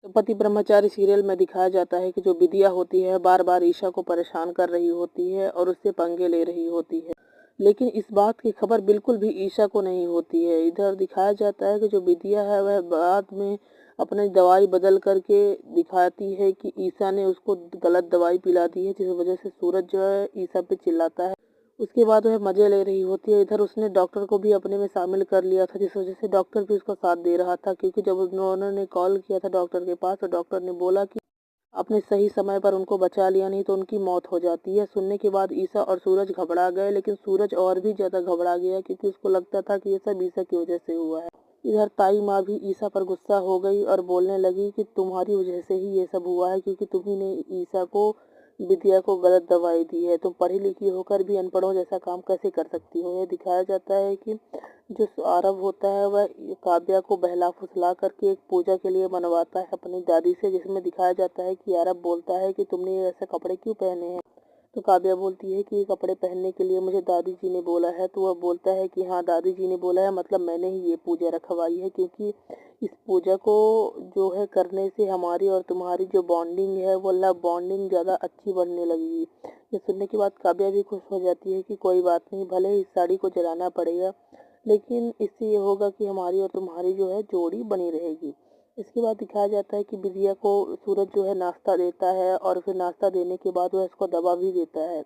तो पति ब्रह्मचारी सीरियल में दिखाया जाता है कि जो विद्या होती है बार बार ईशा को परेशान कर रही होती है और उससे पंगे ले रही होती है, लेकिन इस बात की खबर बिल्कुल भी ईशा को नहीं होती है। इधर दिखाया जाता है कि जो विद्या है वह बाद में अपनी दवाई बदल करके दिखाती है कि ईशा ने उसको गलत दवाई पिला दी है, जिस वजह से सूरज जो है ईशा पे चिल्लाता है। उसके बाद वह मज़े ले रही होती है। इधर उसने डॉक्टर को भी अपने में शामिल कर लिया था, जिस वजह से डॉक्टर भी उसका साथ दे रहा था, क्योंकि जब उन्होंने कॉल किया था डॉक्टर के पास तो डॉक्टर ने बोला कि आपने सही समय पर उनको बचा लिया, नहीं तो उनकी मौत हो जाती है। सुनने के बाद ईशा और सूरज घबरा गए, लेकिन सूरज और भी ज़्यादा घबरा गया क्योंकि उसको लगता था कि ये सब ईशा की वजह से हुआ है। इधर ताई माँ भी ईशा पर गुस्सा हो गई और बोलने लगी कि तुम्हारी वजह से ही ये सब हुआ है, क्योंकि तुम्ही ने ईशा को विद्या को गलत दवाई दी है। तुम पढ़ी लिखी होकर भी अनपढ़ों जैसा काम कैसे कर सकती हो। यह दिखाया जाता है कि जो आरव होता है वह काव्या को बहला फुसला करके एक पूजा के लिए बनवाता है अपनी दादी से, जिसमें दिखाया जाता है कि आरव बोलता है कि तुमने ये ऐसे कपड़े क्यों पहने हैं। तो काव्या बोलती है कि ये कपड़े पहनने के लिए मुझे दादी जी ने बोला है। तो वह बोलता है कि हाँ दादी जी ने बोला है, मतलब मैंने ही ये पूजा रखवाई है, क्योंकि इस पूजा को जो है करने से हमारी और तुम्हारी जो बॉन्डिंग है वो लव बॉन्डिंग ज़्यादा अच्छी बढ़ने लगी। ये सुनने के बाद काव्या भी खुश हो जाती है कि कोई बात नहीं, भले ही इस साड़ी को जलाना पड़ेगा, लेकिन इससे ये होगा कि हमारी और तुम्हारी जो है जोड़ी बनी रहेगी। इसके बाद दिखाया जाता है कि विद्या को सूरज जो है नाश्ता देता है और फिर नाश्ता देने के बाद वह इसको दवा भी देता है।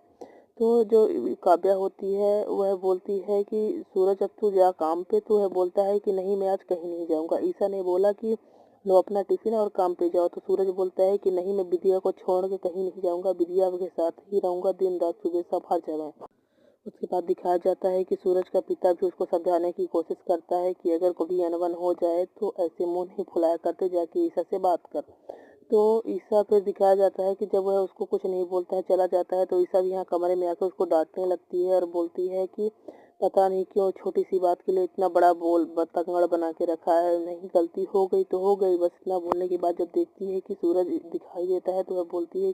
तो जो काव्या होती है वह बोलती है कि सूरज अब तू जा काम पे। तो वह बोलता है कि नहीं मैं आज कहीं नहीं जाऊँगा। ईशा ने बोला कि लो अपना टिफ़िन और काम पे जाओ। तो सूरज बोलता है कि नहीं मैं विद्या को छोड़ के कहीं नहीं जाऊँगा, विद्या के साथ ही रहूँगा दिन रात सुबह शाम हर जगह। उसके बाद दिखाया जाता है कि सूरज का पिता भी उसको समझाने की कोशिश करता है कि अगर कभी अनबन हो जाए तो ऐसे मुंह नहीं फुलाया करते, जाके ईशा से बात कर। तो ईशा फिर दिखाया जाता है कि जब वह उसको कुछ नहीं बोलता है चला जाता है, तो ईशा भी यहाँ कमरे में आकर उसको डांटने लगती है और बोलती है कि पता नहीं क्यों छोटी सी बात के लिए इतना बड़ा बोल बतंगड़ बना के रखा है। नहीं गलती हो गई तो हो गई, बस इतना बोलने के बाद जब देखती है कि सूरज दिखाई देता है तो वह बोलती है कि